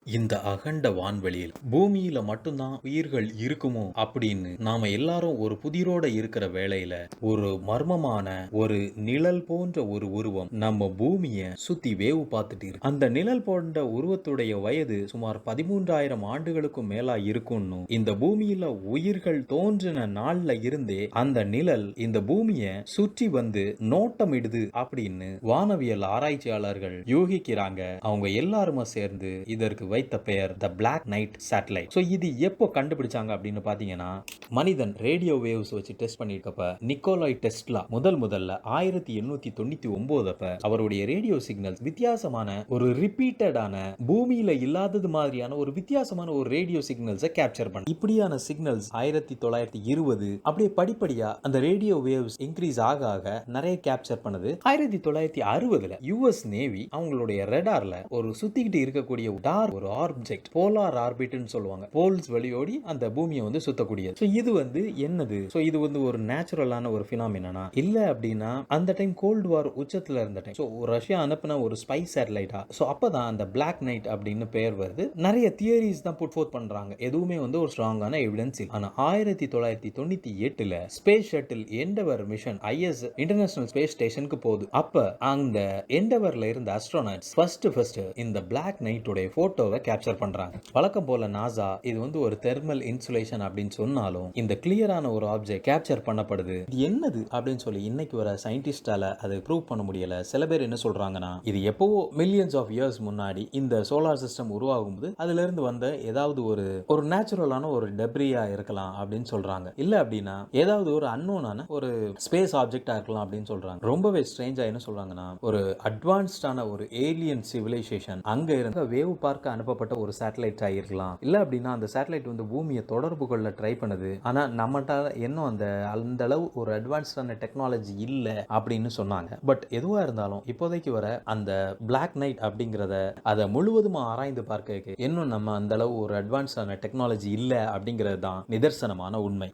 இந்த அகண்ட வான்வெளியில் பூமியில மட்டும்தான் உயிர்கள் இருக்குமோ அப்படின்னு நாம எல்லாரும் ஒரு புதிரோட இருக்கிற வேளையில ஒரு மர்மமான ஒரு நிழல் போன்ற ஒரு உருவம் நம்ம பூமிய சுத்தி வேவு பார்த்துட்டு இருக்கு. அந்த நிழல் போன்ற உருவத்துடைய வயது சுமார் 13,000 ஆண்டுகளுக்கும் மேலா இருக்கும்னு இந்த பூமியில உயிர்கள் தோன்றின நாள்ல இருந்தே அந்த நிழல் இந்த பூமிய சுற்றி வந்து நோட்டமிடுது அப்படின்னு வானவியல் ஆராய்ச்சியாளர்கள் யூகிக்கிறாங்க. அவங்க எல்லாருமே சேர்ந்து இதற்கு வைத்த பெயர் த பிளாக் நைட் சேட்டலைட். ஸோ இது எப்போ கண்டுபிடிச்சாங்க அப்படின்னு பார்த்தீங்கன்னா, மனிதன் ரேடியோ வேவ்ஸ் வச்சு டெஸ்ட் பண்ணியிருக்கப்ப நிக்கோலாய் டெஸ்லா முதல்ல 1899 அப்ப அவருடைய ரேடியோ சிக்னல்ஸ் வித்தியாசமான ஒரு ரிப்பீட்டடான பூமியில இல்லாதது மாதிரியான ஒரு வித்தியாசமான ஒரு ரேடியோ சிக்னல்ஸை கேப்சர் பண்ண. இப்படியான சிக்னல்ஸ் 1920 அப்படியே படிப்படியா அந்த ரேடியோ வேவ்ஸ் இன்க்ரீஸ் ஆக ஆக நிறைய கேப்சர் பண்ணது. 1960 யுஎஸ் நேவி அவங்களுடைய ரெடார்ல ஒரு சுத்திக்கிட்டு இருக்கக்கூடிய டார்க் ஒரு ஆப்ஜெக்ட் போலார் ஆர்பிட்னு சொல்லுவாங்க. போல்ஸ் வழியோடி அந்த பூமியை வந்து சுத்தக்கூடியது. ஸோ இது வந்து என்னது? ஸோ இது வந்து ஒரு நேச்சுரலான ஒரு ஃபினாமினா இல்ல அப்படின்னா அந்த டைம் கோல்டு வார் உச்சத்துல இருந்த டைம். ஸோ ரஷ்யா அனுப்பின ஒரு ஸ்பை சேட்டலைட்டா? ஸோ அப்பதான் அந்த பிளாக் நைட் அப்படின்னு பெயர் வருது. நிறைய தியரிஸ் தான் புட் ஃபோர்த் பண்றாங்க. எதுவுமே வந்து ஒரு ஸ்ட்ராங்கான எவிடன்ஸ் இல்லை. ஆனா 1998 space shuttle Endeavour mission IS international space ஸ்டேஷனுக்கு போகுது. அப்ப அந்த எண்டவர்ல இருந்த அஸ்ட்ரோனட்ஸ் ஃபர்ஸ்ட் இந்த பிளாக் நைட்டோட போட்டோவை கேப்சர் பண்றாங்க. வழக்கம் போல நாசா இது வந்து ஒரு தெர்மல் இன்சுலேஷன் அப்படின்னு சொன்னாலும் இந்த கிளியரான ஒரு ஆப்ஜெக்ட் கேப்சர் பண்ணப்படுது. இது என்னது அப்படின்னு சொல்லி இன்னைக்கு வர சயின்டிஸ்டால அதை ப்ரூவ் பண்ண முடியல. சில பேர் என்ன சொல்றாங்கன்னா, இது எப்பவோ மில்லியன்ஸ் ஆஃப் இயர்ஸ் முன்னாடி இந்த சோலார் சிஸ்டம் உருவாகும் போது அதுல இருந்து வந்த ஏதாவது ஒரு நேச்சுரலான ஒரு டெப்ரியா இருக்கலாம் அப்படின்னு சொல்றாங்க. இல்ல அப்படின்னா ஏதாவது ஒரு அன்னோனான ஒரு ஸ்பேஸ் ஆப்ஜெக்டா இருக்கலாம் அப்படின்னு சொல்றாங்க. ரொம்பவே ஸ்ட்ரேஞ்சா என்ன சொல்றாங்கன்னா, ஒரு அட்வான்ஸ்டான ஒரு ஏலியன் சிவிலைசேஷன் அங்க இருந்த வேவ் பார்க்க அனுப்பப்பட்ட ஒரு சேட்டலைட் ஆகிருக்கலாம். இல்ல அப்படின்னா அந்த சேட்டலைட் வந்து பூமியை தொடர்பு கொள்ள ட்ரை பண்ணுது. ஆனா நம்மகிட்ட இன்னும் அந்த அளவு ஒரு அட்வான்ஸ்டான டெக்னாலஜி இல்ல அப்படின்னு சொன்னாங்க. பட் எதுவா இருந்தாலும் இப்போதைக்கு வர அந்த பிளாக் நைட் அப்படிங்கிறத அதை முழுவதுமா ஆராய்ந்து பார்க்க இன்னும் நம்ம அந்த அளவு ஒரு அட்வான்ஸ்டான டெக்னாலஜி இல்ல அப்படிங்கிறது தான் நிதர்சனமான உண்மை.